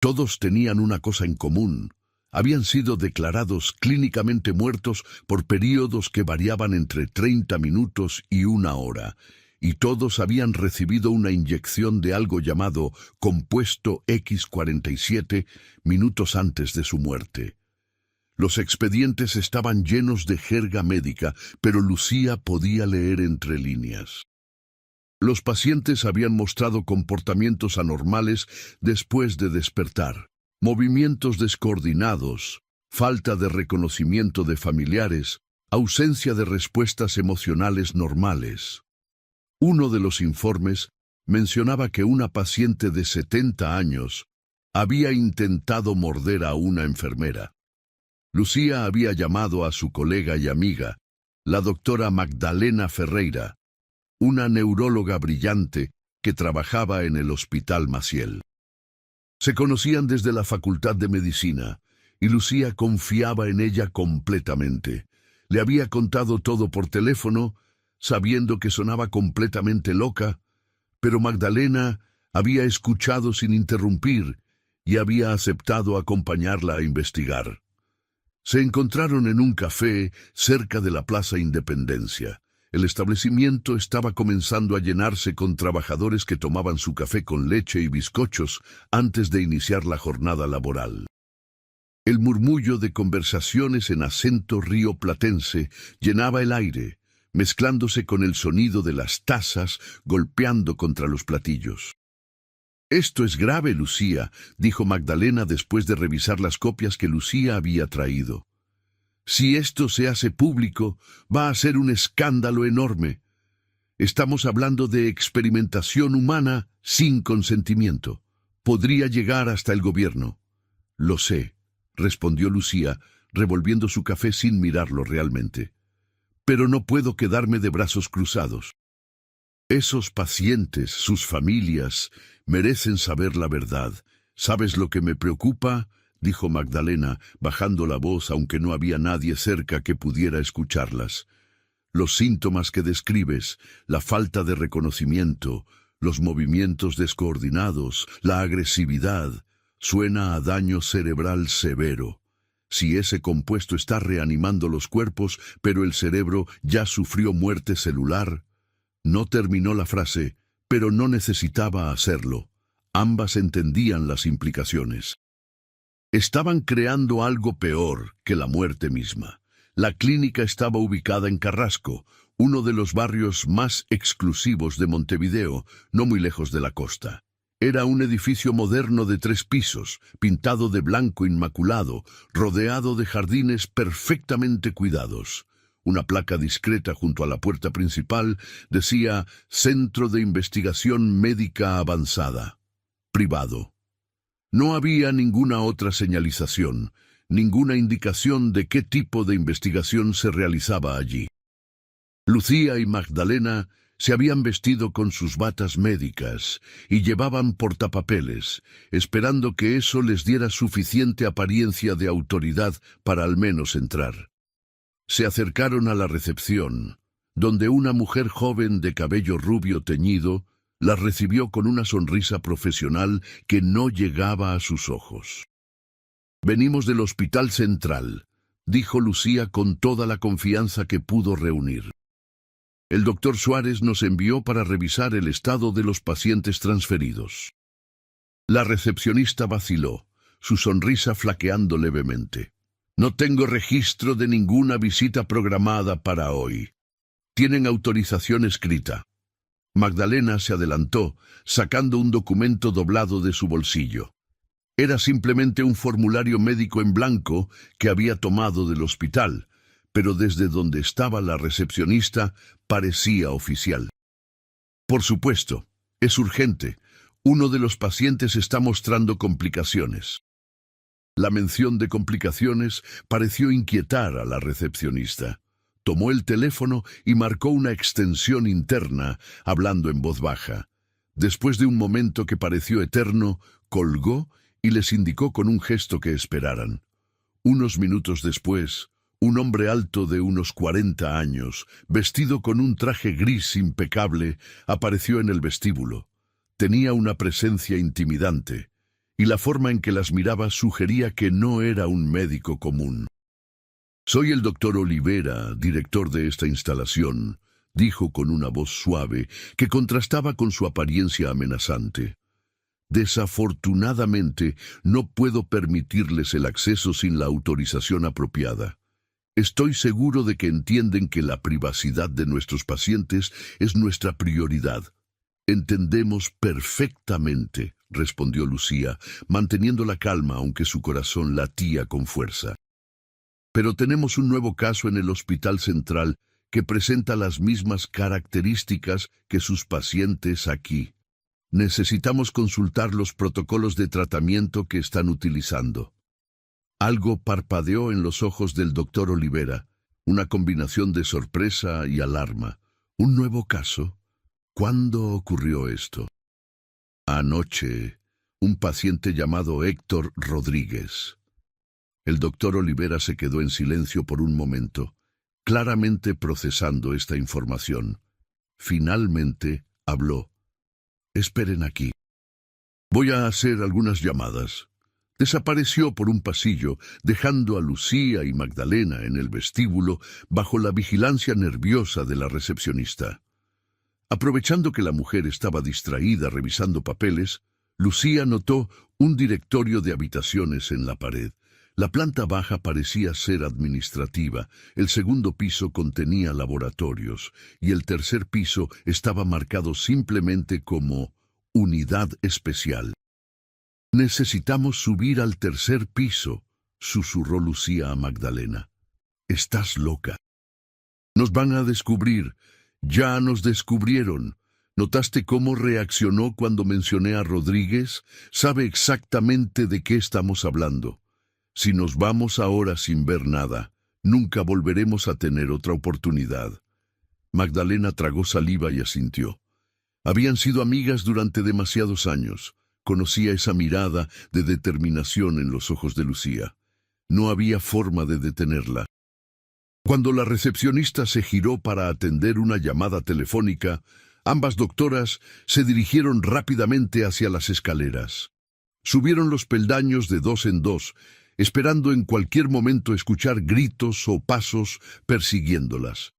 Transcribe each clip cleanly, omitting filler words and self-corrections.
Todos tenían una cosa en común. Habían sido declarados clínicamente muertos por períodos que variaban entre 30 minutos y 1 hora, y todos habían recibido una inyección de algo llamado compuesto X47 minutos antes de su muerte. Los expedientes estaban llenos de jerga médica, pero Lucía podía leer entre líneas. Los pacientes habían mostrado comportamientos anormales después de despertar. Movimientos descoordinados, falta de reconocimiento de familiares, ausencia de respuestas emocionales normales. Uno de los informes mencionaba que una paciente de 70 años había intentado morder a una enfermera. Lucía había llamado a su colega y amiga, la doctora Magdalena Ferreira, una neuróloga brillante que trabajaba en el Hospital Maciel. Se conocían desde la Facultad de Medicina, y Lucía confiaba en ella completamente. Le había contado todo por teléfono, sabiendo que sonaba completamente loca, pero Magdalena había escuchado sin interrumpir y había aceptado acompañarla a investigar. Se encontraron en un café cerca de la Plaza Independencia. El establecimiento estaba comenzando a llenarse con trabajadores que tomaban su café con leche y bizcochos antes de iniciar la jornada laboral. El murmullo de conversaciones en acento rioplatense llenaba el aire, mezclándose con el sonido de las tazas golpeando contra los platillos. «Esto es grave, Lucía», dijo Magdalena después de revisar las copias que Lucía había traído. «Si esto se hace público, va a ser un escándalo enorme. Estamos hablando de experimentación humana sin consentimiento. Podría llegar hasta el gobierno». «Lo sé», respondió Lucía, revolviendo su café sin mirarlo realmente. «Pero no puedo quedarme de brazos cruzados. Esos pacientes, sus familias, merecen saber la verdad. ¿Sabes lo que me preocupa?», dijo Magdalena, bajando la voz aunque no había nadie cerca que pudiera escucharlas. «Los síntomas que describes, la falta de reconocimiento, los movimientos descoordinados, la agresividad, suena a daño cerebral severo. Si ese compuesto está reanimando los cuerpos, pero el cerebro ya sufrió muerte celular». No terminó la frase, pero no necesitaba hacerlo. Ambas entendían las implicaciones. Estaban creando algo peor que la muerte misma. La clínica estaba ubicada en Carrasco, uno de los barrios más exclusivos de Montevideo, no muy lejos de la costa. Era un edificio moderno de 3 pisos, pintado de blanco inmaculado, rodeado de jardines perfectamente cuidados. Una placa discreta junto a la puerta principal decía «Centro de Investigación Médica Avanzada. Privado». No había ninguna otra señalización, ninguna indicación de qué tipo de investigación se realizaba allí. Lucía y Magdalena se habían vestido con sus batas médicas y llevaban portapapeles, esperando que eso les diera suficiente apariencia de autoridad para al menos entrar. Se acercaron a la recepción, donde una mujer joven de cabello rubio teñido la recibió con una sonrisa profesional que no llegaba a sus ojos. «Venimos del Hospital Central», dijo Lucía con toda la confianza que pudo reunir. «El doctor Suárez nos envió para revisar el estado de los pacientes transferidos». La recepcionista vaciló, su sonrisa flaqueando levemente. «No tengo registro de ninguna visita programada para hoy. ¿Tienen autorización escrita?». Magdalena se adelantó, sacando un documento doblado de su bolsillo. Era simplemente un formulario médico en blanco que había tomado del hospital, pero desde donde estaba la recepcionista parecía oficial. «Por supuesto, es urgente. Uno de los pacientes está mostrando complicaciones». La mención de complicaciones pareció inquietar a la recepcionista. Tomó el teléfono y marcó una extensión interna, hablando en voz baja. Después de un momento que pareció eterno, colgó y les indicó con un gesto que esperaran. Unos minutos después, un hombre alto de unos 40 años, vestido con un traje gris impecable, apareció en el vestíbulo. Tenía una presencia intimidante, y la forma en que las miraba sugería que no era un médico común. «Soy el doctor Olivera, director de esta instalación», dijo con una voz suave que contrastaba con su apariencia amenazante. «Desafortunadamente, no puedo permitirles el acceso sin la autorización apropiada. Estoy seguro de que entienden que la privacidad de nuestros pacientes es nuestra prioridad». «Entendemos perfectamente», respondió Lucía, manteniendo la calma aunque su corazón latía con fuerza. «Pero tenemos un nuevo caso en el Hospital Central que presenta las mismas características que sus pacientes aquí. Necesitamos consultar los protocolos de tratamiento que están utilizando». Algo parpadeó en los ojos del doctor Olivera, una combinación de sorpresa y alarma. ¿Un nuevo caso? ¿Cuándo ocurrió esto? Anoche, un paciente llamado Héctor Rodríguez. El doctor Olivera se quedó en silencio por un momento, claramente procesando esta información. Finalmente habló. «Esperen aquí. Voy a hacer algunas llamadas». Desapareció por un pasillo, dejando a Lucía y Magdalena en el vestíbulo bajo la vigilancia nerviosa de la recepcionista. Aprovechando que la mujer estaba distraída revisando papeles, Lucía notó un directorio de habitaciones en la pared. La planta baja parecía ser administrativa, el segundo piso contenía laboratorios y el tercer piso estaba marcado simplemente como «Unidad Especial». «Necesitamos subir al tercer piso», susurró Lucía a Magdalena. «Estás loca. Nos van a descubrir. Ya nos descubrieron. ¿Notaste cómo reaccionó cuando mencioné a Rodríguez? Sabe exactamente de qué estamos hablando. Si nos vamos ahora sin ver nada, nunca volveremos a tener otra oportunidad». Magdalena tragó saliva y asintió. Habían sido amigas durante demasiados años. Conocía esa mirada de determinación en los ojos de Lucía. No había forma de detenerla. Cuando la recepcionista se giró para atender una llamada telefónica, ambas doctoras se dirigieron rápidamente hacia las escaleras. Subieron los peldaños de dos en dos, esperando en cualquier momento escuchar gritos o pasos persiguiéndolas.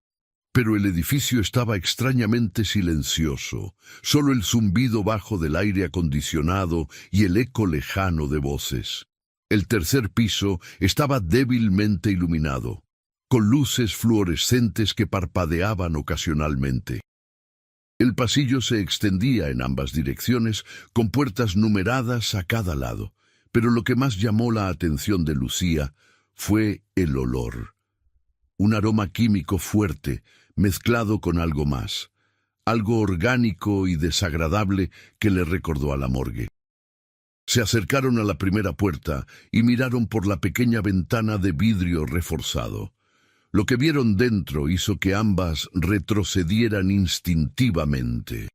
Pero el edificio estaba extrañamente silencioso, solo el zumbido bajo del aire acondicionado y el eco lejano de voces. El tercer piso estaba débilmente iluminado, con luces fluorescentes que parpadeaban ocasionalmente. El pasillo se extendía en ambas direcciones, con puertas numeradas a cada lado, pero lo que más llamó la atención de Lucía fue el olor. Un aroma químico fuerte, mezclado con algo más, algo orgánico y desagradable que le recordó a la morgue. Se acercaron a la primera puerta y miraron por la pequeña ventana de vidrio reforzado. Lo que vieron dentro hizo que ambas retrocedieran instintivamente.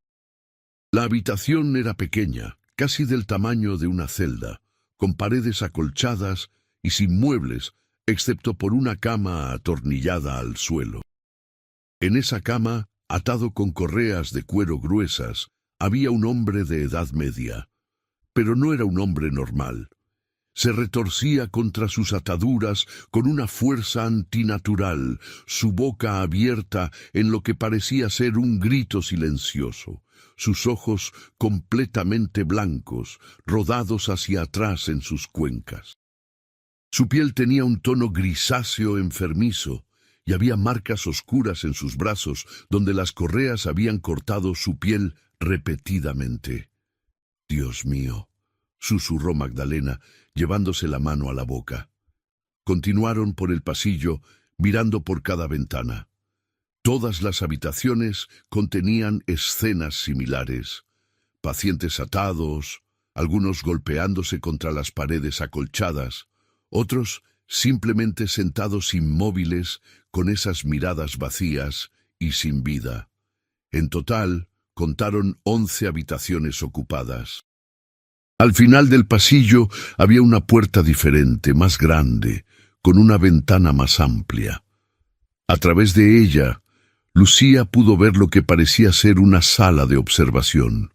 La habitación era pequeña, casi del tamaño de una celda, con paredes acolchadas y sin muebles, excepto por una cama atornillada al suelo. En esa cama, atado con correas de cuero gruesas, había un hombre de edad media. Pero no era un hombre normal. Se retorcía contra sus ataduras con una fuerza antinatural, su boca abierta en lo que parecía ser un grito silencioso, sus ojos completamente blancos, rodados hacia atrás en sus cuencas. Su piel tenía un tono grisáceo enfermizo, y había marcas oscuras en sus brazos donde las correas habían cortado su piel repetidamente. «Dios mío», susurró Magdalena, llevándose la mano a la boca. Continuaron por el pasillo, mirando por cada ventana. Todas las habitaciones contenían escenas similares. Pacientes atados, algunos golpeándose contra las paredes acolchadas, otros simplemente sentados inmóviles con esas miradas vacías y sin vida. En total, contaron 11 habitaciones ocupadas. Al final del pasillo había una puerta diferente, más grande, con una ventana más amplia. A través de ella, Lucía pudo ver lo que parecía ser una sala de observación.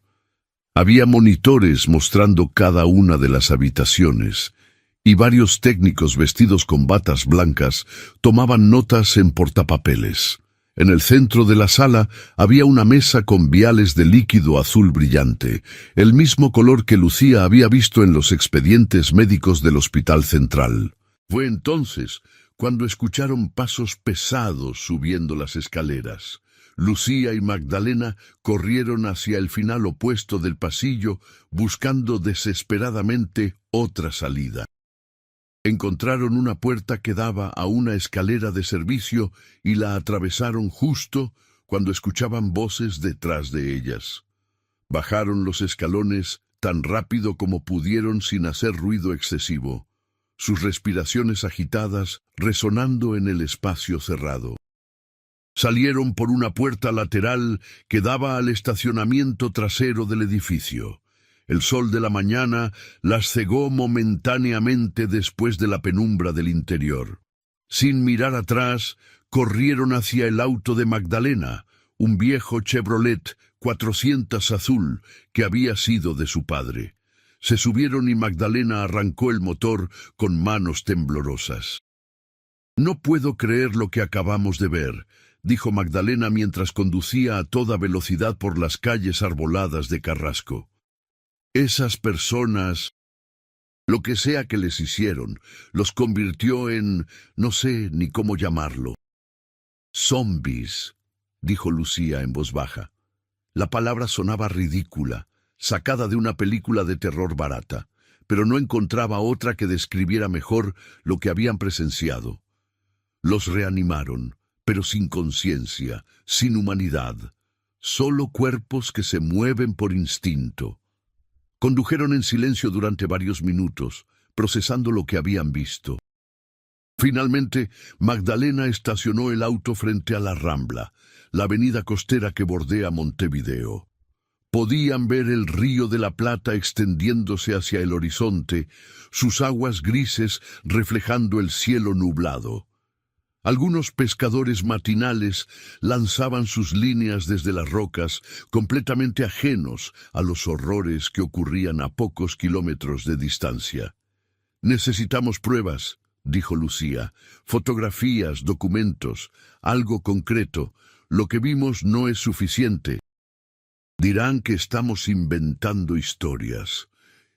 Había monitores mostrando cada una de las habitaciones, y varios técnicos vestidos con batas blancas tomaban notas en portapapeles. En el centro de la sala había una mesa con viales de líquido azul brillante, el mismo color que Lucía había visto en los expedientes médicos del Hospital Central. Fue entonces cuando escucharon pasos pesados subiendo las escaleras. Lucía y Magdalena corrieron hacia el final opuesto del pasillo, buscando desesperadamente otra salida. Encontraron una puerta que daba a una escalera de servicio y la atravesaron justo cuando escuchaban voces detrás de ellas. Bajaron los escalones tan rápido como pudieron sin hacer ruido excesivo, sus respiraciones agitadas resonando en el espacio cerrado. Salieron por una puerta lateral que daba al estacionamiento trasero del edificio. El sol de la mañana las cegó momentáneamente después de la penumbra del interior. Sin mirar atrás, corrieron hacia el auto de Magdalena, un viejo Chevrolet 400 azul que había sido de su padre. Se subieron y Magdalena arrancó el motor con manos temblorosas. «No puedo creer lo que acabamos de ver», dijo Magdalena mientras conducía a toda velocidad por las calles arboladas de Carrasco. «Esas personas, lo que sea que les hicieron, los convirtió en, no sé ni cómo llamarlo». «Zombies», dijo Lucía en voz baja. La palabra sonaba ridícula, sacada de una película de terror barata, pero no encontraba otra que describiera mejor lo que habían presenciado. Los reanimaron, pero sin conciencia, sin humanidad, solo cuerpos que se mueven por instinto. Condujeron en silencio durante varios minutos, procesando lo que habían visto. Finalmente, Magdalena estacionó el auto frente a la Rambla, la avenida costera que bordea Montevideo. Podían ver el río de la Plata extendiéndose hacia el horizonte, sus aguas grises reflejando el cielo nublado. Algunos pescadores matinales lanzaban sus líneas desde las rocas, completamente ajenos a los horrores que ocurrían a pocos kilómetros de distancia. «Necesitamos pruebas», dijo Lucía, «fotografías, documentos, algo concreto. Lo que vimos no es suficiente. Dirán que estamos inventando historias.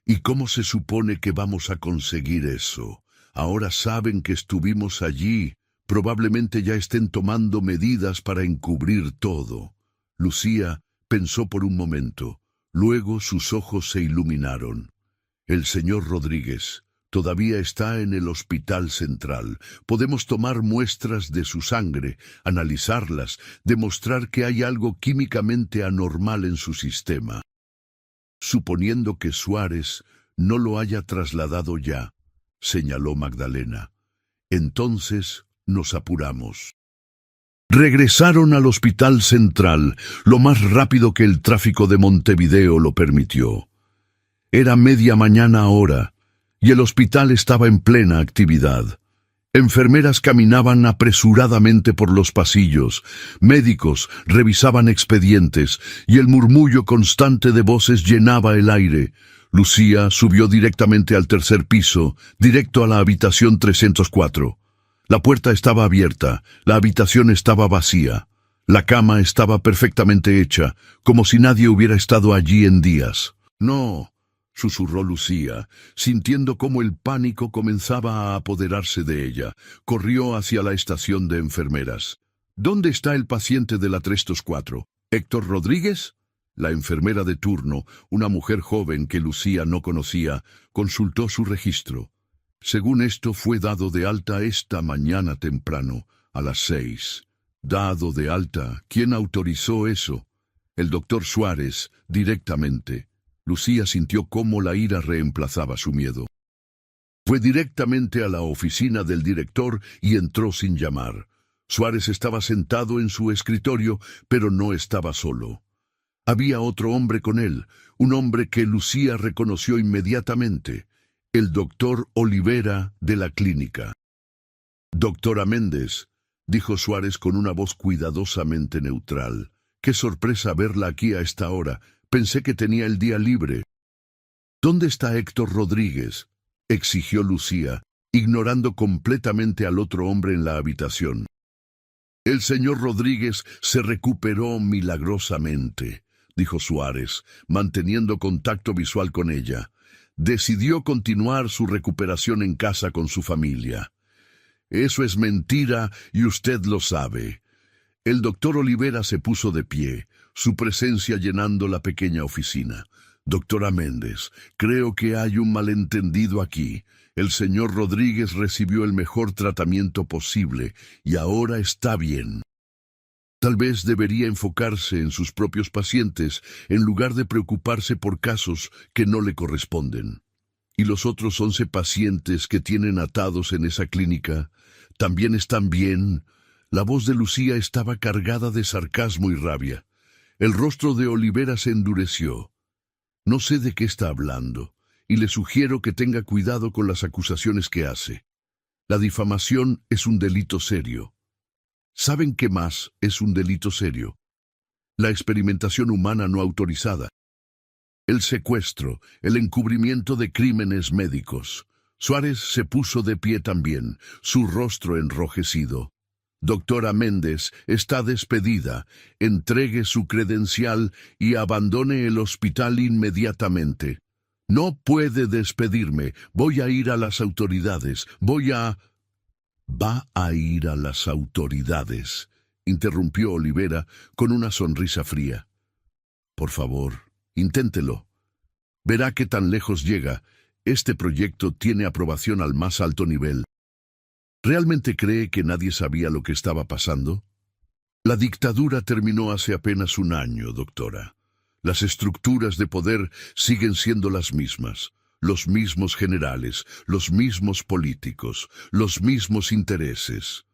¿Y cómo se supone que vamos a conseguir eso? Ahora saben que estuvimos allí. Probablemente ya estén tomando medidas para encubrir todo». Lucía pensó por un momento. Luego sus ojos se iluminaron. «El señor Rodríguez todavía está en el Hospital Central. Podemos tomar muestras de su sangre, analizarlas, demostrar que hay algo químicamente anormal en su sistema. Suponiendo que Suárez no lo haya trasladado ya», señaló Magdalena. «Entonces nos apuramos». Regresaron al Hospital Central lo más rápido que el tráfico de Montevideo lo permitió. Era media mañana ahora, y el hospital estaba en plena actividad. Enfermeras caminaban apresuradamente por los pasillos, médicos revisaban expedientes, y el murmullo constante de voces llenaba el aire. Lucía subió directamente al tercer piso, directo a la habitación 304. La puerta estaba abierta, la habitación estaba vacía. La cama estaba perfectamente hecha, como si nadie hubiera estado allí en días. «No», susurró Lucía, sintiendo cómo el pánico comenzaba a apoderarse de ella. Corrió hacia la estación de enfermeras. «¿Dónde está el paciente de la 304? ¿Héctor Rodríguez?» La enfermera de turno, una mujer joven que Lucía no conocía, consultó su registro. Según esto, fue dado de alta esta mañana temprano, a las 6. «¿Dado de alta? ¿Quién autorizó eso?» «El doctor Suárez, directamente». Lucía sintió cómo la ira reemplazaba su miedo. Fue directamente a la oficina del director y entró sin llamar. Suárez estaba sentado en su escritorio, pero no estaba solo. Había otro hombre con él, un hombre que Lucía reconoció inmediatamente, el doctor Olivera de la clínica. «Doctora Méndez», dijo Suárez con una voz cuidadosamente neutral. «Qué sorpresa verla aquí a esta hora. Pensé que tenía el día libre. ¿Dónde está Héctor Rodríguez?, exigió Lucía, ignorando completamente al otro hombre en la habitación. El señor Rodríguez se recuperó milagrosamente, dijo Suárez, manteniendo contacto visual con ella. Decidió continuar su recuperación en casa con su familia. Eso es mentira y usted lo sabe. El doctor Olivera se puso de pie, su presencia llenando la pequeña oficina. Doctora Méndez, creo que hay un malentendido aquí. El señor Rodríguez recibió el mejor tratamiento posible y ahora está bien. Tal vez debería enfocarse en sus propios pacientes en lugar de preocuparse por casos que no le corresponden. ¿Y los otros 11 pacientes que tienen atados en esa clínica también están bien? La voz de Lucía estaba cargada de sarcasmo y rabia. El rostro de Olivera se endureció. No sé de qué está hablando, y le sugiero que tenga cuidado con las acusaciones que hace. La difamación es un delito serio. ¿Saben qué más es un delito serio? La experimentación humana no autorizada. El secuestro, el encubrimiento de crímenes médicos. Suárez se puso de pie también, su rostro enrojecido. Doctora Méndez está despedida. Entregue su credencial y abandone el hospital inmediatamente. No puede despedirme. Voy a ir a las autoridades. Va a ir a las autoridades, interrumpió Olivera con una sonrisa fría. Por favor, inténtelo. Verá qué tan lejos llega. Este proyecto tiene aprobación al más alto nivel. ¿Realmente cree que nadie sabía lo que estaba pasando? La dictadura terminó hace apenas un año, doctora. Las estructuras de poder siguen siendo las mismas. Los mismos generales, los mismos políticos, los mismos intereses.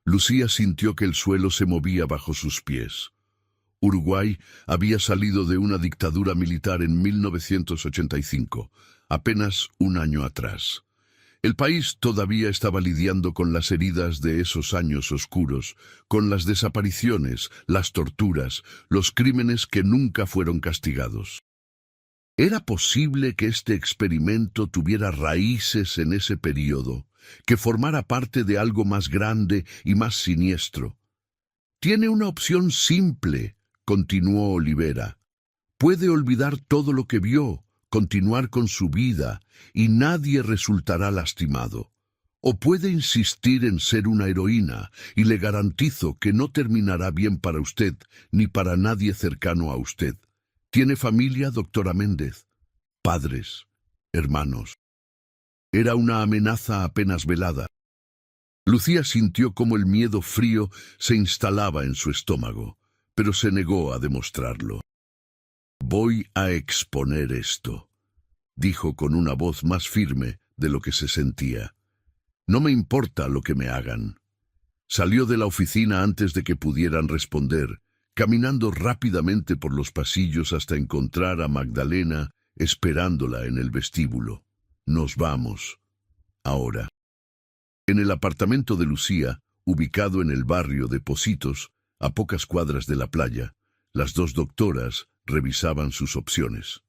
Lucía sintió que el suelo se movía bajo sus pies. Uruguay había salido de una dictadura militar en 1985, apenas un año atrás. El país todavía estaba lidiando con las heridas de esos años oscuros, con las desapariciones, las torturas, los crímenes que nunca fueron castigados. ¿Era posible que este experimento tuviera raíces en ese período, que formara parte de algo más grande y más siniestro? Tiene una opción simple, continuó Olivera. Puede olvidar todo lo que vio, continuar con su vida, y nadie resultará lastimado. O puede insistir en ser una heroína, y le garantizo que no terminará bien para usted, ni para nadie cercano a usted. ¿Tiene familia, doctora Méndez? Padres, hermanos. Era una amenaza apenas velada. Lucía sintió cómo el miedo frío se instalaba en su estómago, pero se negó a demostrarlo. Voy a exponer esto, dijo con una voz más firme de lo que se sentía. No me importa lo que me hagan. Salió de la oficina antes de que pudieran responder, caminando rápidamente por los pasillos hasta encontrar a Magdalena esperándola en el vestíbulo. Nos vamos. Ahora. En el apartamento de Lucía, ubicado en el barrio de Pocitos, a pocas cuadras de la playa, las dos doctoras revisaban sus opciones.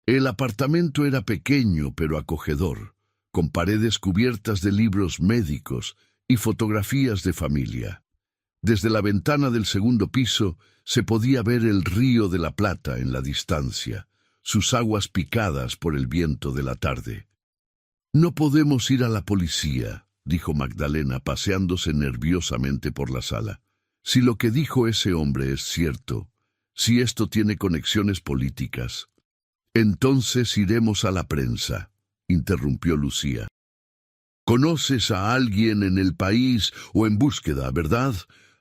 El apartamento era pequeño pero acogedor, con paredes cubiertas de libros médicos y fotografías de familia. Desde la ventana del segundo piso se podía ver el río de la Plata en la distancia, sus aguas picadas por el viento de la tarde. No podemos ir a la policía, dijo Magdalena paseándose nerviosamente por la sala. Si lo que dijo ese hombre es cierto, si esto tiene conexiones políticas, entonces iremos a la prensa, interrumpió Lucía. ¿Conoces a alguien en el país o en búsqueda, verdad?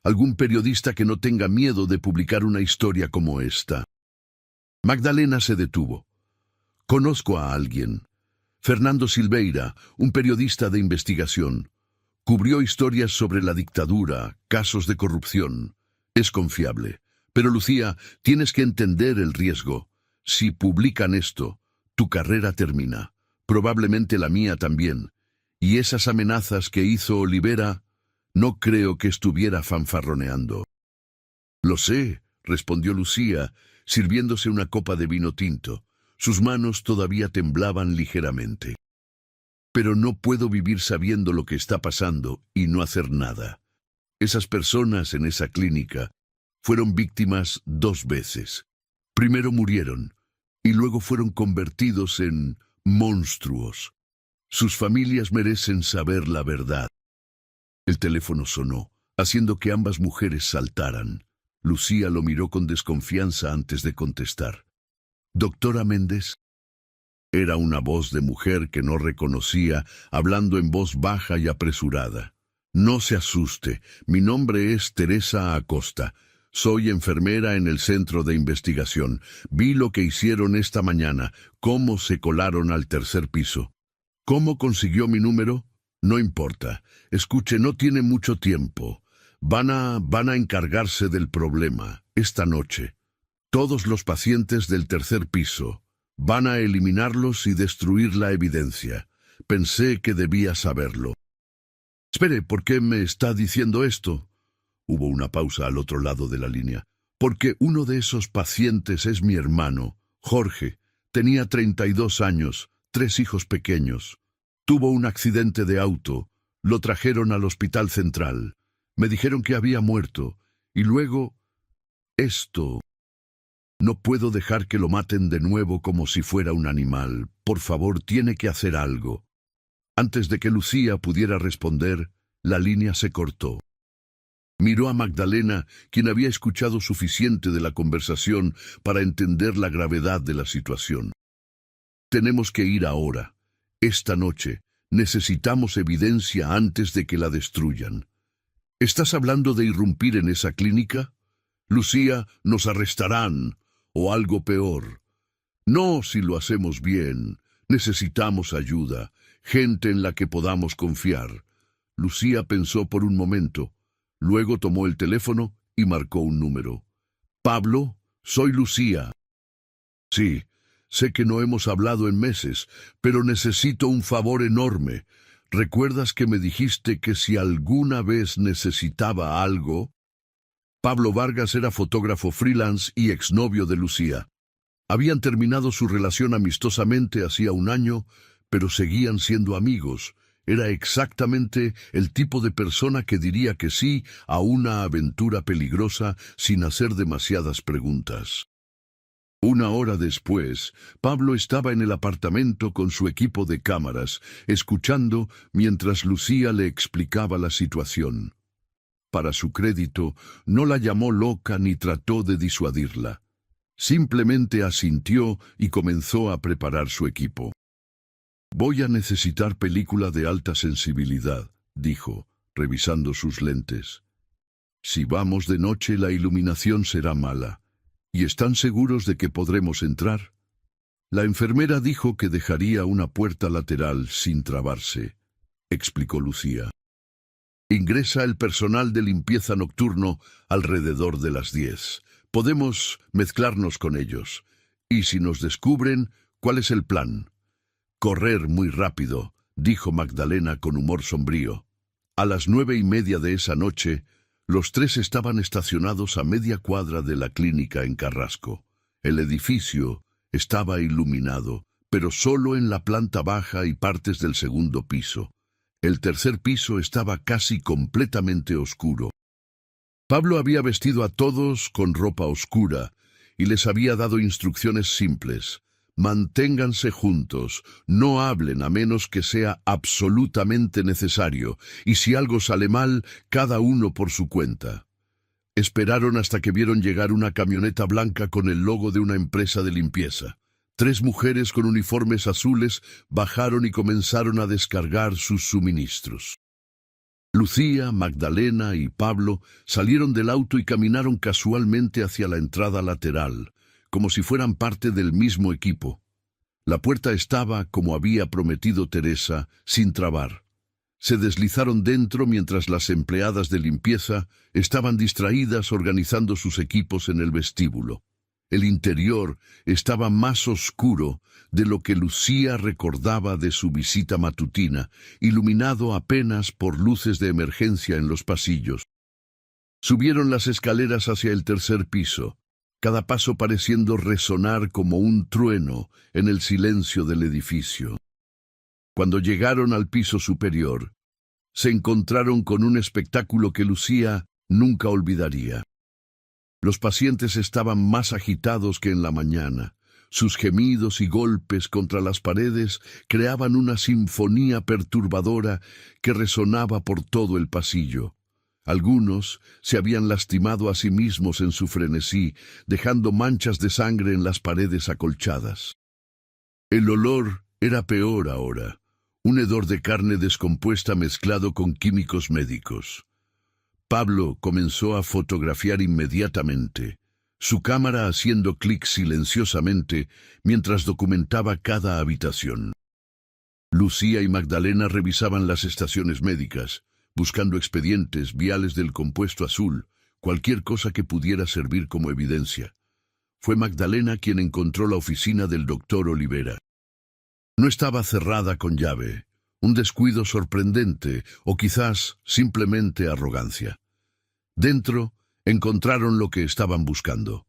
Algún periodista que no tenga miedo de publicar una historia como esta. Magdalena se detuvo. Conozco a alguien. Fernando Silveira, un periodista de investigación. Cubrió historias sobre la dictadura, casos de corrupción. Es confiable. Pero Lucía, tienes que entender el riesgo. Si publican esto, tu carrera termina. Probablemente la mía también. Y esas amenazas que hizo Olivera, no creo que estuviera fanfarroneando. Lo sé, respondió Lucía, sirviéndose una copa de vino tinto. Sus manos todavía temblaban ligeramente. Pero no puedo vivir sabiendo lo que está pasando y no hacer nada. Esas personas en esa clínica fueron víctimas 2 veces. Primero murieron y luego fueron convertidos en monstruos. Sus familias merecen saber la verdad. El teléfono sonó, haciendo que ambas mujeres saltaran. Lucía lo miró con desconfianza antes de contestar. «¿Doctora Méndez?» Era una voz de mujer que no reconocía, hablando en voz baja y apresurada. «No se asuste, mi nombre es Teresa Acosta. Soy enfermera en el centro de investigación. Vi lo que hicieron esta mañana, cómo se colaron al 3er piso. ¿Cómo consiguió mi número? No importa. Escuche, no tiene mucho tiempo. Van a encargarse del problema, esta noche. Todos los pacientes del 3er piso. Van a eliminarlos y destruir la evidencia. Pensé que debía saberlo». «Espere, ¿por qué me está diciendo esto?» Hubo una pausa al otro lado de la línea. «Porque uno de esos pacientes es mi hermano, Jorge. Tenía 32 años, 3 hijos pequeños. Tuvo un accidente de auto. Lo trajeron al hospital central. Me dijeron que había muerto. Y luego... esto... No puedo dejar que lo maten de nuevo como si fuera un animal. Por favor, tiene que hacer algo». Antes de que Lucía pudiera responder, la línea se cortó. Miró a Magdalena, quien había escuchado suficiente de la conversación para entender la gravedad de la situación. «Tenemos que ir ahora. Esta noche. Necesitamos evidencia antes de que la destruyan». «¿Estás hablando de irrumpir en esa clínica? Lucía, nos arrestarán. O algo peor». «No, si lo hacemos bien. Necesitamos ayuda. Gente en la que podamos confiar». Lucía pensó por un momento. Luego tomó el teléfono y marcó un número. «Pablo, soy Lucía». «Sí, sé que no hemos hablado en meses, pero necesito un favor enorme. ¿Recuerdas que me dijiste que si alguna vez necesitaba algo?» Pablo Vargas era fotógrafo freelance y exnovio de Lucía. Habían terminado su relación amistosamente hacía un año, pero seguían siendo amigos. Era exactamente el tipo de persona que diría que sí a una aventura peligrosa sin hacer demasiadas preguntas. 1 hora después, Pablo estaba en el apartamento con su equipo de cámaras, escuchando mientras Lucía le explicaba la situación. Para su crédito, no la llamó loca ni trató de disuadirla. Simplemente asintió y comenzó a preparar su equipo. «Voy a necesitar película de alta sensibilidad», dijo, revisando sus lentes. «Si vamos de noche, la iluminación será mala. ¿Y están seguros de que podremos entrar?» La enfermera dijo que dejaría una puerta lateral sin trabarse, explicó Lucía. «Ingresa el personal de limpieza nocturno alrededor de las 10. Podemos mezclarnos con ellos. Y si nos descubren, ¿cuál es el plan?» «Correr muy rápido», dijo Magdalena con humor sombrío. A las 9:30 de esa noche, los 3 estaban estacionados a media cuadra de la clínica en Carrasco. El edificio estaba iluminado, pero solo en la planta baja y partes del 2º piso. El 3er piso estaba casi completamente oscuro. Pablo había vestido a todos con ropa oscura y les había dado instrucciones simples. «Manténganse juntos, no hablen a menos que sea absolutamente necesario, y si algo sale mal, cada uno por su cuenta». Esperaron hasta que vieron llegar una camioneta blanca con el logo de una empresa de limpieza. 3 mujeres con uniformes azules bajaron y comenzaron a descargar sus suministros. Lucía, Magdalena y Pablo salieron del auto y caminaron casualmente hacia la entrada lateral, como si fueran parte del mismo equipo. La puerta estaba, como había prometido Teresa, sin trabar. Se deslizaron dentro mientras las empleadas de limpieza estaban distraídas organizando sus equipos en el vestíbulo. El interior estaba más oscuro de lo que Lucía recordaba de su visita matutina, iluminado apenas por luces de emergencia en los pasillos. Subieron las escaleras hacia el 3er piso. cada paso pareciendo resonar como un trueno en el silencio del edificio. Cuando llegaron al piso superior, se encontraron con un espectáculo que Lucía nunca olvidaría. Los pacientes estaban más agitados que en la mañana. Sus gemidos y golpes contra las paredes creaban una sinfonía perturbadora que resonaba por todo el pasillo. Algunos se habían lastimado a sí mismos en su frenesí, dejando manchas de sangre en las paredes acolchadas. El olor era peor ahora, un hedor de carne descompuesta mezclado con químicos médicos. Pablo comenzó a fotografiar inmediatamente, su cámara haciendo clic silenciosamente mientras documentaba cada habitación. Lucía y Magdalena revisaban las estaciones médicas, buscando expedientes, viales del compuesto azul, cualquier cosa que pudiera servir como evidencia. Fue Magdalena quien encontró la oficina del doctor Olivera. No estaba cerrada con llave, un descuido sorprendente o quizás simplemente arrogancia. Dentro encontraron lo que estaban buscando.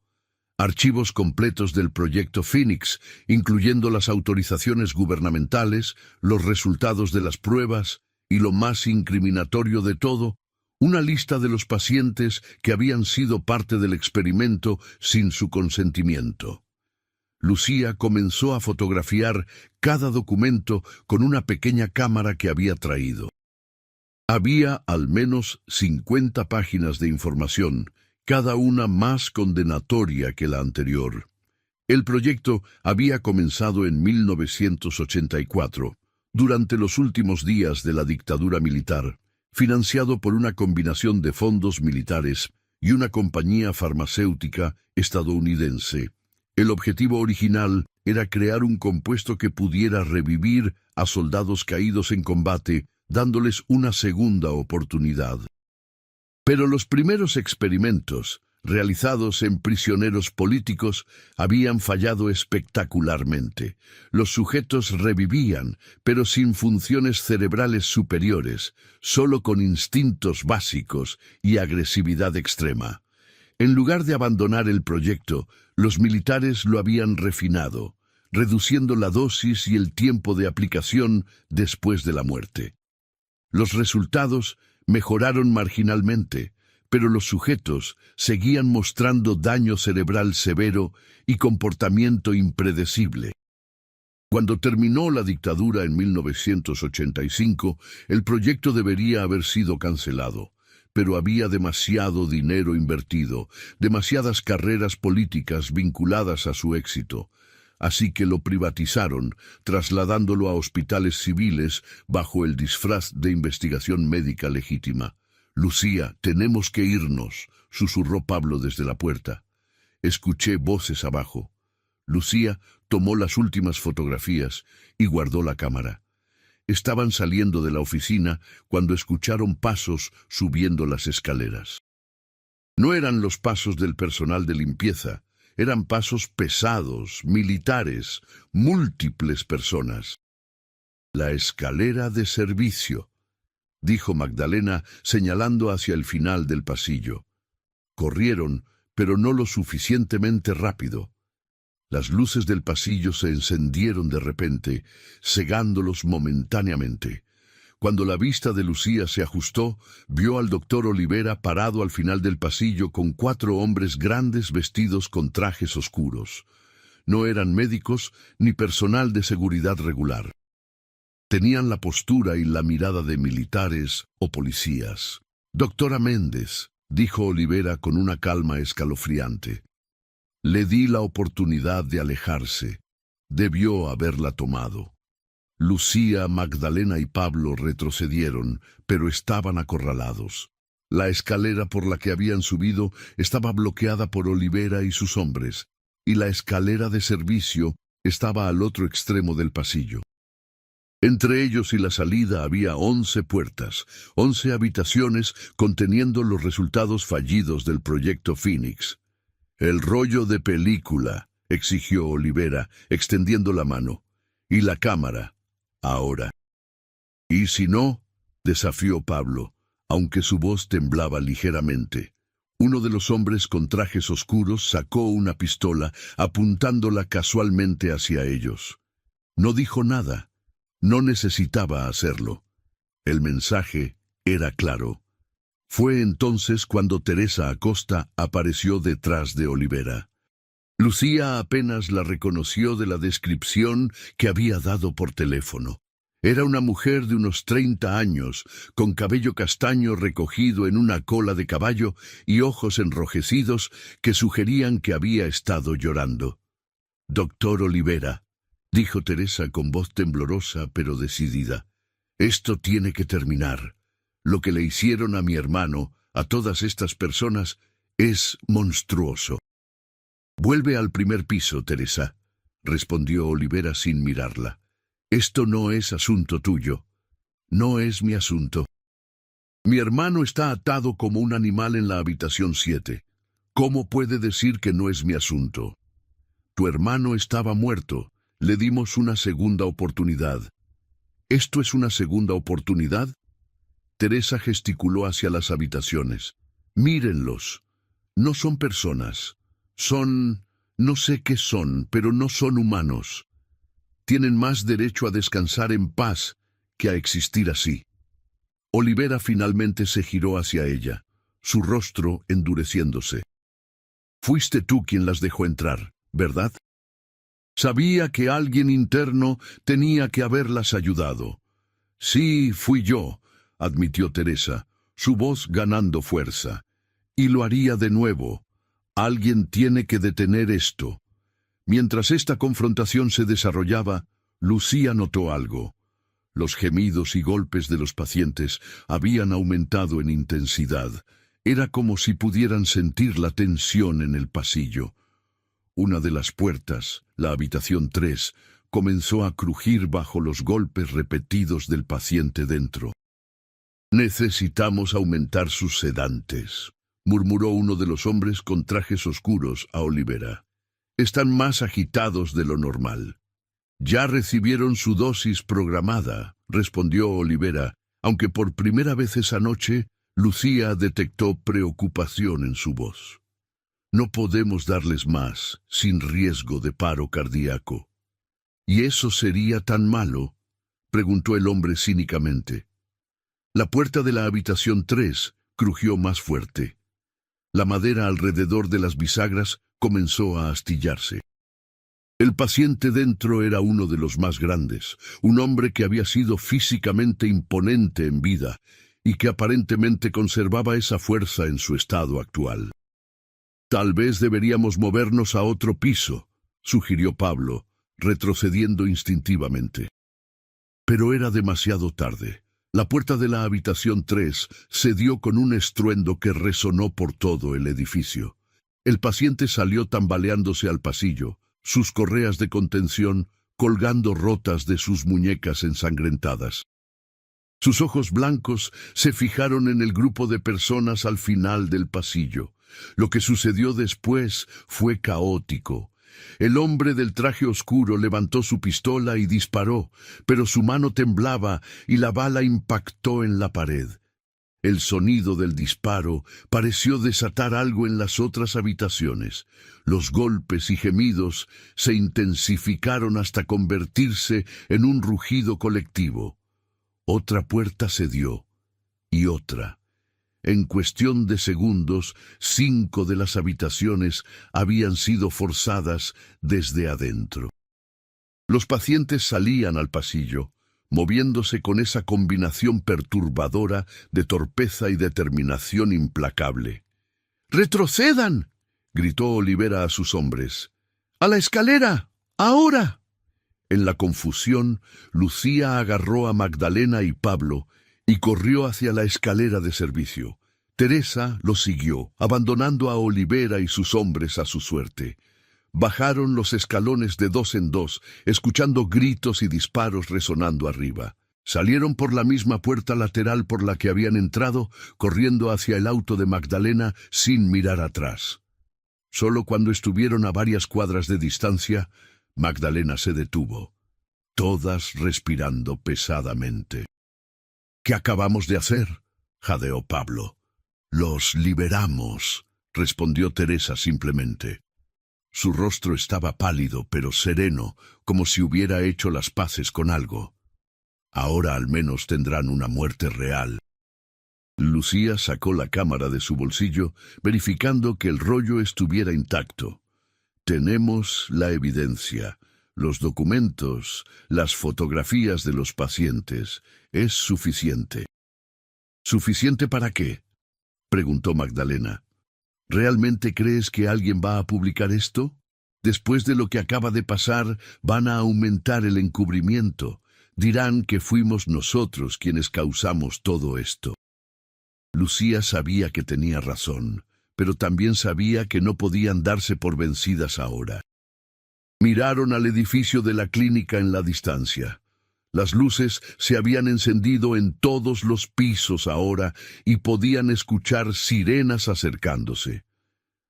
Archivos completos del proyecto Phoenix, incluyendo las autorizaciones gubernamentales, los resultados de las pruebas y lo más incriminatorio de todo, una lista de los pacientes que habían sido parte del experimento sin su consentimiento. Lucía comenzó a fotografiar cada documento con una pequeña cámara que había traído. Había al menos 50 páginas de información, cada una más condenatoria que la anterior. El proyecto había comenzado en 1984, durante los últimos días de la dictadura militar, financiado por una combinación de fondos militares y una compañía farmacéutica estadounidense. El objetivo original era crear un compuesto que pudiera revivir a soldados caídos en combate, dándoles una segunda oportunidad. Pero los primeros experimentos, realizados en prisioneros políticos, habían fallado espectacularmente. Los sujetos revivían, pero sin funciones cerebrales superiores, solo con instintos básicos y agresividad extrema. En lugar de abandonar el proyecto, los militares lo habían refinado, reduciendo la dosis y el tiempo de aplicación después de la muerte. Los resultados mejoraron marginalmente, pero los sujetos seguían mostrando daño cerebral severo y comportamiento impredecible. Cuando terminó la dictadura en 1985, el proyecto debería haber sido cancelado, pero había demasiado dinero invertido, demasiadas carreras políticas vinculadas a su éxito. Así que lo privatizaron, trasladándolo a hospitales civiles bajo el disfraz de investigación médica legítima. «Lucía, tenemos que irnos», susurró Pablo desde la puerta. Escuché voces abajo. Lucía tomó las últimas fotografías y guardó la cámara. Estaban saliendo de la oficina cuando escucharon pasos subiendo las escaleras. No eran los pasos del personal de limpieza. Eran pasos pesados, militares, múltiples personas. «La escalera de servicio», dijo Magdalena, señalando hacia el final del pasillo. Corrieron, pero no lo suficientemente rápido. Las luces del pasillo se encendieron de repente, cegándolos momentáneamente. Cuando la vista de Lucía se ajustó, vio al doctor Olivera parado al final del pasillo con 4 hombres grandes vestidos con trajes oscuros. No eran médicos ni personal de seguridad regular. Tenían la postura y la mirada de militares o policías. «Doctora Méndez», dijo Olivera con una calma escalofriante. «Le di la oportunidad de alejarse. Debió haberla tomado». Lucía, Magdalena y Pablo retrocedieron, pero estaban acorralados. La escalera por la que habían subido estaba bloqueada por Olivera y sus hombres, y la escalera de servicio estaba al otro extremo del pasillo. Entre ellos y la salida había 11 puertas, 11 habitaciones conteniendo los resultados fallidos del proyecto Phoenix. «El rollo de película», exigió Olivera, extendiendo la mano. «Y la cámara. Ahora». «¿Y si no?», desafió Pablo, aunque su voz temblaba ligeramente. Uno de los hombres con trajes oscuros sacó una pistola, apuntándola casualmente hacia ellos. No dijo nada. No necesitaba hacerlo. El mensaje era claro. Fue entonces cuando Teresa Acosta apareció detrás de Olivera. Lucía apenas la reconoció de la descripción que había dado por teléfono. Era una mujer de unos 30 años, con cabello castaño recogido en una cola de caballo y ojos enrojecidos que sugerían que había estado llorando. «Doctor Olivera», dijo Teresa con voz temblorosa pero decidida, «esto tiene que terminar. Lo que le hicieron a mi hermano, a todas estas personas, es monstruoso». «Vuelve al primer piso, Teresa», respondió Olivera sin mirarla. «Esto no es asunto tuyo. No es mi asunto. Mi hermano está atado como un animal en la habitación 7. ¿Cómo puede decir que no es mi asunto? Tu hermano estaba muerto. Le dimos una segunda oportunidad». «¿Esto es una segunda oportunidad?» Teresa gesticuló hacia las habitaciones. «Mírenlos. No son personas. Son... no sé qué son, pero no son humanos. Tienen más derecho a descansar en paz que a existir así». Olivera finalmente se giró hacia ella, su rostro endureciéndose. «Fuiste tú quien las dejó entrar, ¿verdad? Sabía que alguien interno tenía que haberlas ayudado». «Sí, fui yo», admitió Teresa, su voz ganando fuerza. «Y lo haría de nuevo. Alguien tiene que detener esto». Mientras esta confrontación se desarrollaba, Lucía notó algo. Los gemidos y golpes de los pacientes habían aumentado en intensidad. Era como si pudieran sentir la tensión en el pasillo. Una de las puertas, la habitación 3, comenzó a crujir bajo los golpes repetidos del paciente dentro. «Necesitamos aumentar sus sedantes», murmuró uno de los hombres con trajes oscuros a Olivera. «Están más agitados de lo normal». «Ya recibieron su dosis programada», respondió Olivera, aunque por primera vez esa noche Lucía detectó preocupación en su voz. «No podemos darles más, sin riesgo de paro cardíaco». «¿Y eso sería tan malo?», preguntó el hombre cínicamente. La puerta de la habitación 3 crujió más fuerte. La madera alrededor de las bisagras comenzó a astillarse. El paciente dentro era uno de los más grandes, un hombre que había sido físicamente imponente en vida y que aparentemente conservaba esa fuerza en su estado actual. «Tal vez deberíamos movernos a otro piso», sugirió Pablo, retrocediendo instintivamente. Pero era demasiado tarde. La puerta de la habitación 3 se dio con un estruendo que resonó por todo el edificio. El paciente salió tambaleándose al pasillo, sus correas de contención colgando rotas de sus muñecas ensangrentadas. Sus ojos blancos se fijaron en el grupo de personas al final del pasillo. Lo que sucedió después fue caótico. El hombre del traje oscuro levantó su pistola y disparó, pero su mano temblaba y la bala impactó en la pared. El sonido del disparo pareció desatar algo en las otras habitaciones. Los golpes y gemidos se intensificaron hasta convertirse en un rugido colectivo. Otra puerta cedió, y otra. En cuestión de segundos, 5 de las habitaciones habían sido forzadas desde adentro. Los pacientes salían al pasillo, moviéndose con esa combinación perturbadora de torpeza y determinación implacable. «¡Retrocedan!», gritó Olivera a sus hombres. «¡A la escalera! ¡Ahora!». En la confusión, Lucía agarró a Magdalena y Pablo y corrió hacia la escalera de servicio. Teresa lo siguió, abandonando a Olivera y sus hombres a su suerte. Bajaron los escalones de 2 en 2, escuchando gritos y disparos resonando arriba. Salieron por la misma puerta lateral por la que habían entrado, corriendo hacia el auto de Magdalena sin mirar atrás. Solo cuando estuvieron a varias cuadras de distancia, Magdalena se detuvo, todas respirando pesadamente. «¿Qué acabamos de hacer?», jadeó Pablo. «Los liberamos». respondió Teresa simplemente. Su rostro estaba pálido pero sereno, como si hubiera hecho las paces con algo. Ahora al menos tendrán una muerte real. Lucía sacó la cámara de su bolsillo, verificando que el rollo estuviera intacto. Tenemos la evidencia, los documentos, las fotografías de los pacientes. Es suficiente. ¿Suficiente para qué?, preguntó Magdalena. ¿Realmente crees que alguien va a publicar esto? Después de lo que acaba de pasar, van a aumentar el encubrimiento. Dirán que fuimos nosotros quienes causamos todo esto. Lucía sabía que tenía razón, pero también sabía que no podían darse por vencidas ahora. Miraron al edificio de la clínica en la distancia. Las luces se habían encendido en todos los pisos ahora y podían escuchar sirenas acercándose.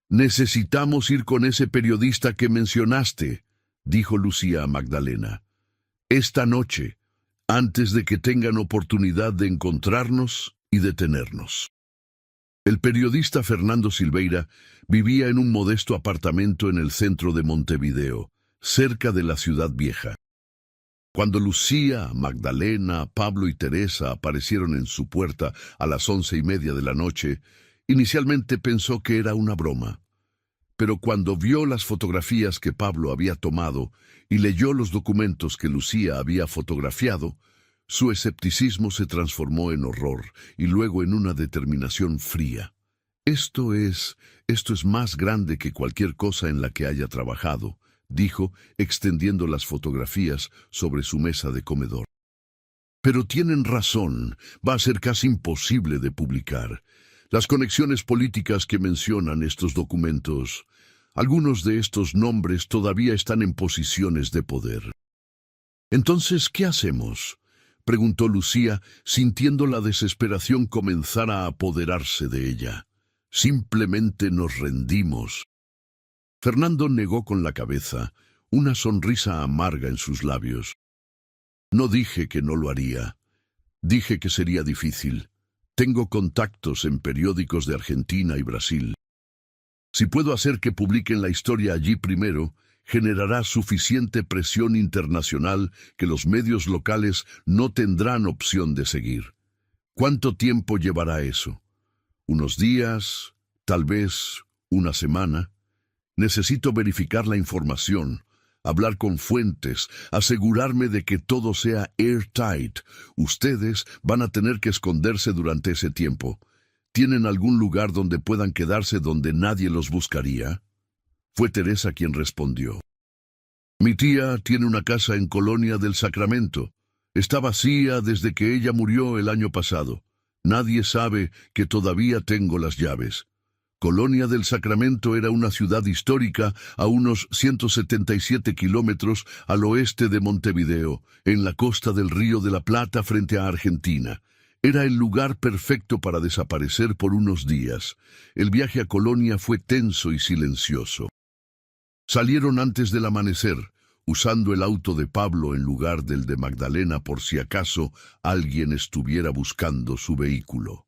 «Necesitamos ir con ese periodista que mencionaste», dijo Lucía a Magdalena. «Esta noche, antes de que tengan oportunidad de encontrarnos y detenernos». El periodista Fernando Silveira vivía en un modesto apartamento en el centro de Montevideo, cerca de la ciudad vieja. Cuando Lucía, Magdalena, Pablo y Teresa aparecieron en su puerta a las 11:30 de la noche, inicialmente pensó que era una broma. Pero cuando vio las fotografías que Pablo había tomado y leyó los documentos que Lucía había fotografiado, su escepticismo se transformó en horror y luego en una determinación fría. Esto es más grande que cualquier cosa en la que haya trabajado», dijo, extendiendo las fotografías sobre su mesa de comedor. «Pero tienen razón, va a ser casi imposible de publicar. Las conexiones políticas que mencionan estos documentos, algunos de estos nombres todavía están en posiciones de poder». «Entonces, ¿qué hacemos?», preguntó Lucía, sintiendo la desesperación comenzar a apoderarse de ella. «Simplemente nos rendimos». Fernando negó con la cabeza, una sonrisa amarga en sus labios. «No dije que no lo haría. Dije que sería difícil. Tengo contactos en periódicos de Argentina y Brasil. Si puedo hacer que publiquen la historia allí primero, generará suficiente presión internacional que los medios locales no tendrán opción de seguir. ¿Cuánto tiempo llevará eso? ¿Unos días? ¿Tal vez una semana? Necesito verificar la información, hablar con fuentes, asegurarme de que todo sea airtight. Ustedes van a tener que esconderse durante ese tiempo. ¿Tienen algún lugar donde puedan quedarse donde nadie los buscaría?». Fue Teresa quien respondió. «Mi tía tiene una casa en Colonia del Sacramento. Está vacía desde que ella murió el año pasado. Nadie sabe que todavía tengo las llaves. Colonia del Sacramento era una ciudad histórica a unos 177 kilómetros al oeste de Montevideo, en la costa del Río de la Plata frente a Argentina. Era el lugar perfecto para desaparecer por unos días. El viaje a Colonia fue tenso y silencioso. Salieron antes del amanecer, usando el auto de Pablo en lugar del de Magdalena por si acaso alguien estuviera buscando su vehículo.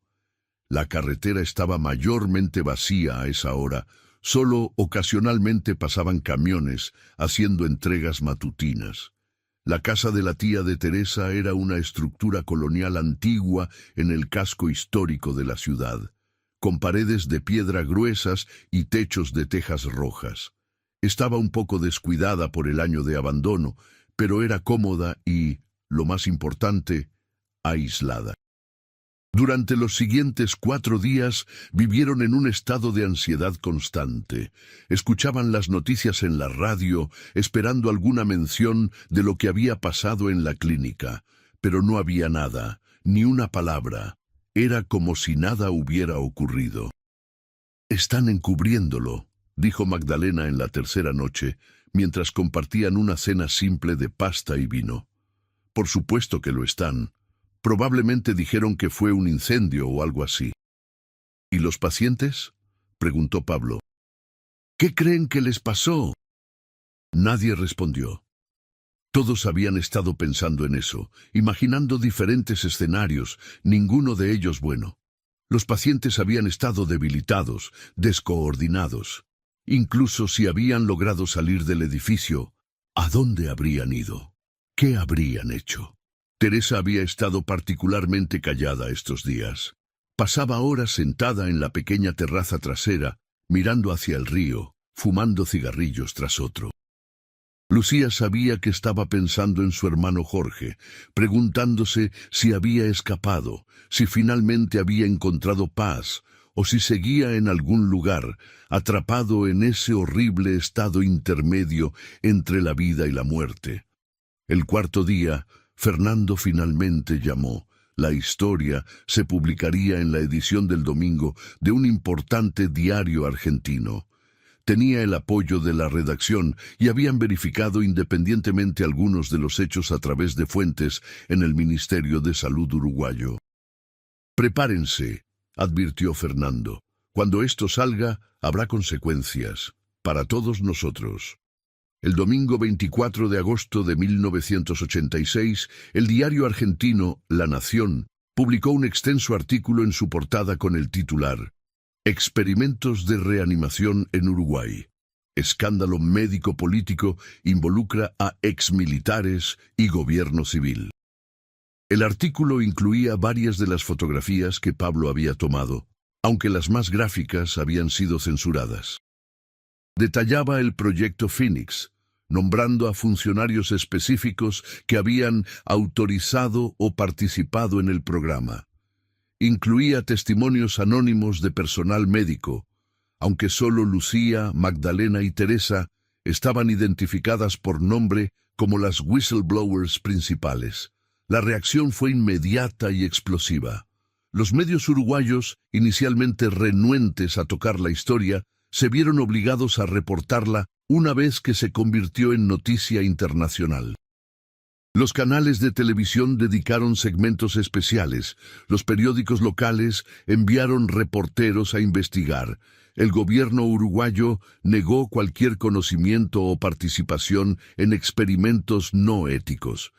La carretera estaba mayormente vacía a esa hora, solo ocasionalmente pasaban camiones haciendo entregas matutinas. La casa de la tía de Teresa era una estructura colonial antigua en el casco histórico de la ciudad, con paredes de piedra gruesas y techos de tejas rojas. Estaba un poco descuidada por el año de abandono, pero era cómoda y, lo más importante, aislada. Durante los siguientes 4 días vivieron en un estado de ansiedad constante. Escuchaban las noticias en la radio, esperando alguna mención de lo que había pasado en la clínica, pero no había nada, ni una palabra. Era como si nada hubiera ocurrido. «Están encubriéndolo», dijo Magdalena en la tercera noche, mientras compartían una cena simple de pasta y vino. «Por supuesto que lo están. Probablemente dijeron que fue un incendio o algo así». «¿Y los pacientes?», preguntó Pablo. «¿Qué creen que les pasó?». Nadie respondió. Todos habían estado pensando en eso, imaginando diferentes escenarios, ninguno de ellos bueno. Los pacientes habían estado debilitados, descoordinados. Incluso si habían logrado salir del edificio, ¿a dónde habrían ido? ¿Qué habrían hecho? Teresa había estado particularmente callada estos días. Pasaba horas sentada en la pequeña terraza trasera, mirando hacia el río, fumando cigarrillos tras otro. Lucía sabía que estaba pensando en su hermano Jorge, preguntándose si había escapado, si finalmente había encontrado paz, o si seguía en algún lugar, atrapado en ese horrible estado intermedio entre la vida y la muerte. El cuarto día, Fernando finalmente llamó. La historia se publicaría en la edición del domingo de un importante diario argentino. Tenía el apoyo de la redacción y habían verificado independientemente algunos de los hechos a través de fuentes en el Ministerio de Salud uruguayo. «Prepárense», advirtió Fernando. «Cuando esto salga, habrá consecuencias, para todos nosotros». El domingo 24 de agosto de 1986, el diario argentino La Nación publicó un extenso artículo en su portada con el titular «Experimentos de reanimación en Uruguay. Escándalo médico-político involucra a exmilitares y gobierno civil». El artículo incluía varias de las fotografías que Pablo había tomado, aunque las más gráficas habían sido censuradas. Detallaba el proyecto Phoenix, nombrando a funcionarios específicos que habían autorizado o participado en el programa. Incluía testimonios anónimos de personal médico, aunque solo Lucía, Magdalena y Teresa estaban identificadas por nombre como las whistleblowers principales. La reacción fue inmediata y explosiva. Los medios uruguayos, inicialmente renuentes a tocar la historia, se vieron obligados a reportarla una vez que se convirtió en noticia internacional. Los canales de televisión dedicaron segmentos especiales, los periódicos locales enviaron reporteros a investigar. El gobierno uruguayo negó cualquier conocimiento o participación en experimentos no éticos.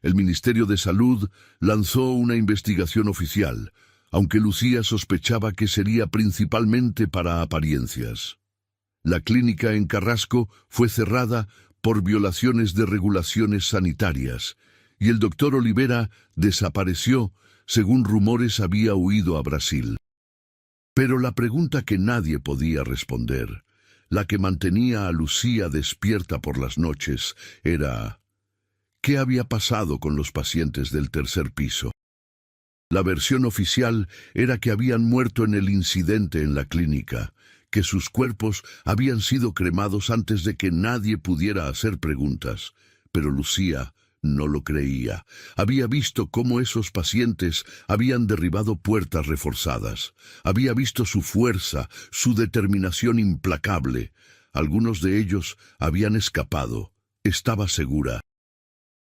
El Ministerio de Salud lanzó una investigación oficial, aunque Lucía sospechaba que sería principalmente para apariencias. La clínica en Carrasco fue cerrada por violaciones de regulaciones sanitarias, y el doctor Olivera desapareció, según rumores había huido a Brasil. Pero la pregunta que nadie podía responder, la que mantenía a Lucía despierta por las noches, era ¿qué había pasado con los pacientes del tercer piso? La versión oficial era que habían muerto en el incidente en la clínica, que sus cuerpos habían sido cremados antes de que nadie pudiera hacer preguntas. Pero Lucía no lo creía. Había visto cómo esos pacientes habían derribado puertas reforzadas. Había visto su fuerza, su determinación implacable. Algunos de ellos habían escapado. Estaba segura.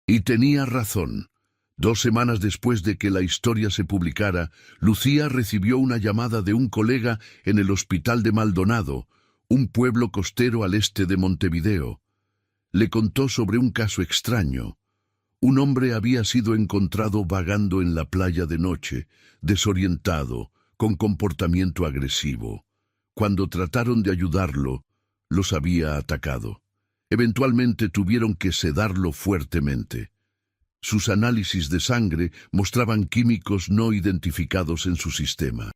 Y tenía razón. 2 semanas después de que la historia se publicara, Lucía recibió una llamada de un colega en el hospital de Maldonado, un pueblo costero al este de Montevideo. Le contó sobre un caso extraño. Un hombre había sido encontrado vagando en la playa de noche, desorientado, con comportamiento agresivo. Cuando trataron de ayudarlo, los había atacado. Eventualmente tuvieron que sedarlo fuertemente. Sus análisis de sangre mostraban químicos no identificados en su sistema.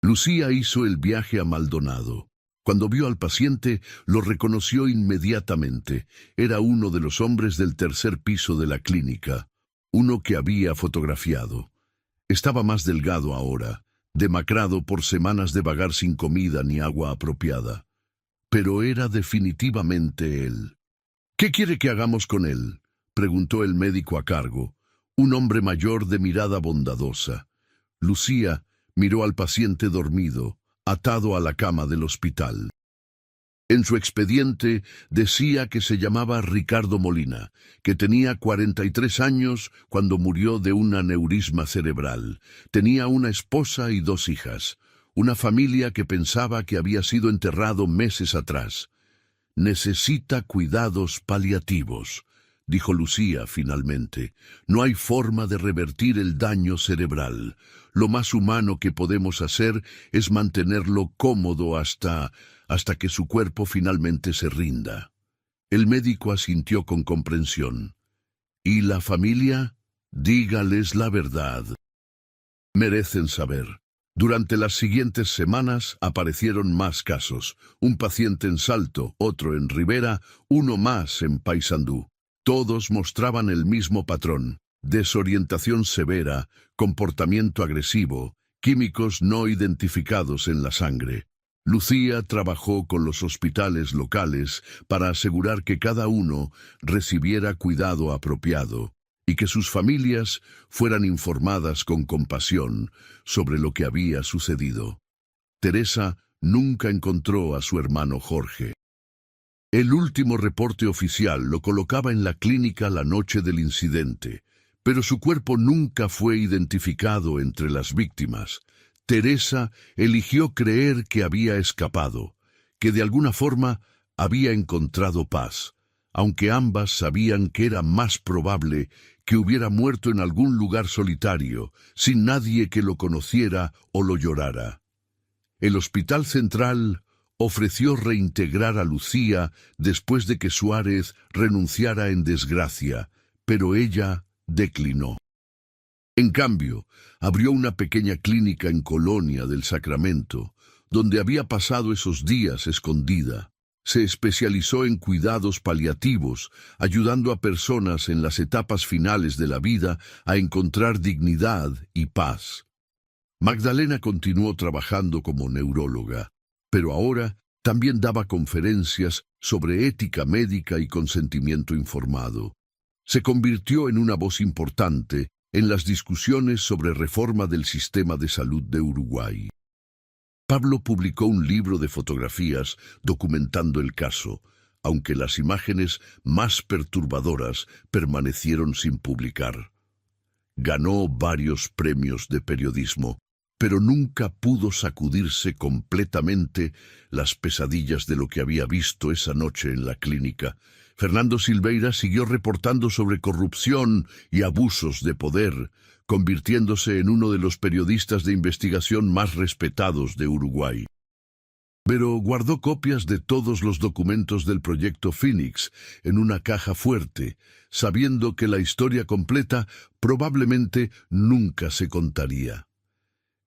Lucía hizo el viaje a Maldonado. Cuando vio al paciente, lo reconoció inmediatamente. Era uno de los hombres del tercer piso de la clínica, uno que había fotografiado. Estaba más delgado ahora, demacrado por semanas de vagar sin comida ni agua apropiada. Pero era definitivamente él. «¿Qué quiere que hagamos con él?», preguntó el médico a cargo, un hombre mayor de mirada bondadosa. Lucía miró al paciente dormido, atado a la cama del hospital. En su expediente decía que se llamaba Ricardo Molina, que tenía 43 años cuando murió de un aneurisma cerebral. Tenía una esposa y 2 hijas, una familia que pensaba que había sido enterrado meses atrás. «Necesita cuidados paliativos», dijo Lucía finalmente. No hay forma de revertir el daño cerebral. Lo más humano que podemos hacer es mantenerlo cómodo hasta que su cuerpo finalmente se rinda. El médico asintió con comprensión. ¿Y la familia? Dígales la verdad. Merecen saber. Durante las siguientes semanas aparecieron más casos. Un paciente en Salto, otro en Rivera, uno más en Paysandú. Todos mostraban el mismo patrón: desorientación severa, comportamiento agresivo, químicos no identificados en la sangre. Lucía trabajó con los hospitales locales para asegurar que cada uno recibiera cuidado apropiado y que sus familias fueran informadas con compasión sobre lo que había sucedido. Teresa nunca encontró a su hermano Jorge. El último reporte oficial lo colocaba en la clínica la noche del incidente, pero su cuerpo nunca fue identificado entre las víctimas. Teresa eligió creer que había escapado, que de alguna forma había encontrado paz, aunque ambas sabían que era más probable que hubiera muerto en algún lugar solitario, sin nadie que lo conociera o lo llorara. El Hospital Central ofreció reintegrar a Lucía después de que Suárez renunciara en desgracia, pero ella declinó. En cambio, abrió una pequeña clínica en Colonia del Sacramento, donde había pasado esos días escondida. Se especializó en cuidados paliativos, ayudando a personas en las etapas finales de la vida a encontrar dignidad y paz. Magdalena continuó trabajando como neuróloga, pero ahora también daba conferencias sobre ética médica y consentimiento informado. Se convirtió en una voz importante en las discusiones sobre reforma del sistema de salud de Uruguay. Pablo publicó un libro de fotografías documentando el caso, aunque las imágenes más perturbadoras permanecieron sin publicar. Ganó varios premios de periodismo, pero nunca pudo sacudirse completamente las pesadillas de lo que había visto esa noche en la clínica. Fernando Silveira siguió reportando sobre corrupción y abusos de poder, convirtiéndose en uno de los periodistas de investigación más respetados de Uruguay. Pero guardó copias de todos los documentos del proyecto Phoenix en una caja fuerte, sabiendo que la historia completa probablemente nunca se contaría.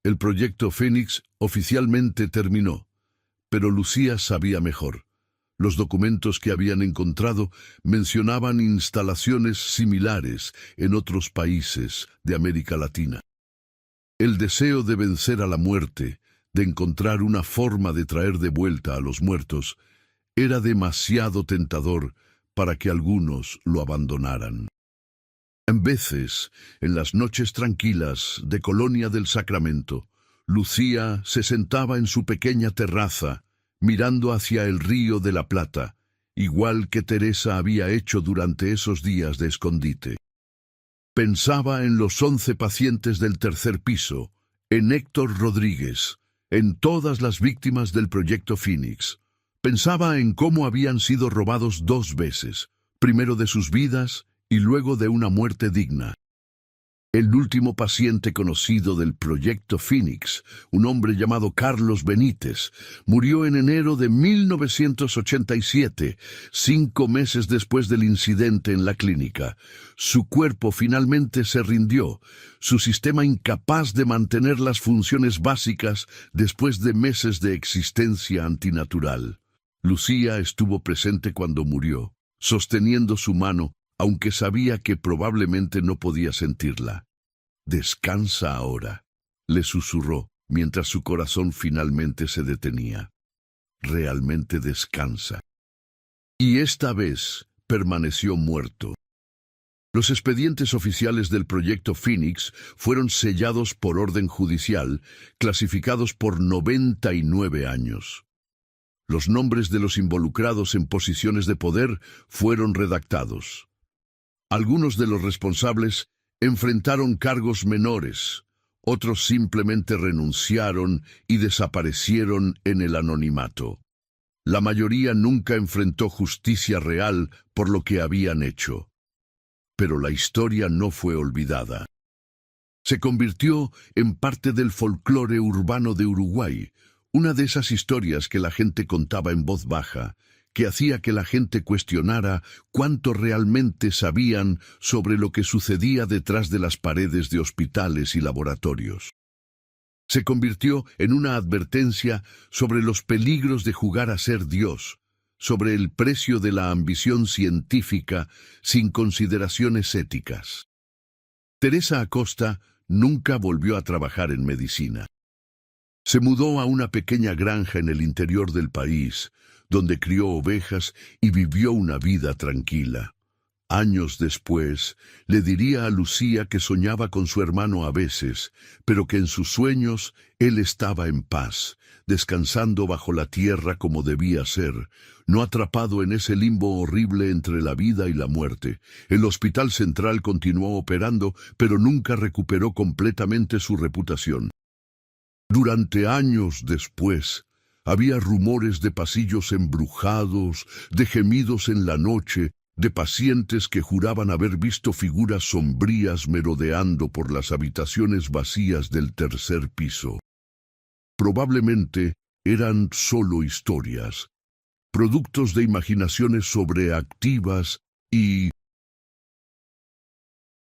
El proyecto Phoenix oficialmente terminó, pero Lucía sabía mejor. Los documentos que habían encontrado mencionaban instalaciones similares en otros países de América Latina. El deseo de vencer a la muerte, de encontrar una forma de traer de vuelta a los muertos, era demasiado tentador para que algunos lo abandonaran. En veces, en las noches tranquilas de Colonia del Sacramento, Lucía se sentaba en su pequeña terraza, mirando hacia el río de la Plata, igual que Teresa había hecho durante esos días de escondite. Pensaba en los 11 pacientes del tercer piso, en Héctor Rodríguez, en todas las víctimas del proyecto Phoenix. Pensaba en cómo habían sido robados 2 veces, primero de sus vidas y luego de una muerte digna. El último paciente conocido del proyecto Phoenix, un hombre llamado Carlos Benítez, murió en enero de 1987, 5 meses después del incidente en la clínica. Su cuerpo finalmente se rindió, su sistema incapaz de mantener las funciones básicas después de meses de existencia antinatural. Lucía estuvo presente cuando murió, sosteniendo su mano, aunque sabía que probablemente no podía sentirla. «Descansa ahora», le susurró, mientras su corazón finalmente se detenía. «Realmente descansa». Y esta vez permaneció muerto. Los expedientes oficiales del proyecto Phoenix fueron sellados por orden judicial, clasificados por 99 años. Los nombres de los involucrados en posiciones de poder fueron redactados. Algunos de los responsables enfrentaron cargos menores, otros simplemente renunciaron y desaparecieron en el anonimato. La mayoría nunca enfrentó justicia real por lo que habían hecho. Pero la historia no fue olvidada. Se convirtió en parte del folclore urbano de Uruguay, una de esas historias que la gente contaba en voz baja, que hacía que la gente cuestionara cuánto realmente sabían sobre lo que sucedía detrás de las paredes de hospitales y laboratorios. Se convirtió en una advertencia sobre los peligros de jugar a ser Dios, sobre el precio de la ambición científica sin consideraciones éticas. Teresa Acosta nunca volvió a trabajar en medicina. Se mudó a una pequeña granja en el interior del país, donde crió ovejas y vivió una vida tranquila. Años después, le diría a Lucía que soñaba con su hermano a veces, pero que en sus sueños él estaba en paz, descansando bajo la tierra como debía ser, no atrapado en ese limbo horrible entre la vida y la muerte. El Hospital Central continuó operando, pero nunca recuperó completamente su reputación. Durante años después, había rumores de pasillos embrujados, de gemidos en la noche, de pacientes que juraban haber visto figuras sombrías merodeando por las habitaciones vacías del tercer piso. Probablemente eran solo historias, productos de imaginaciones sobreactivas y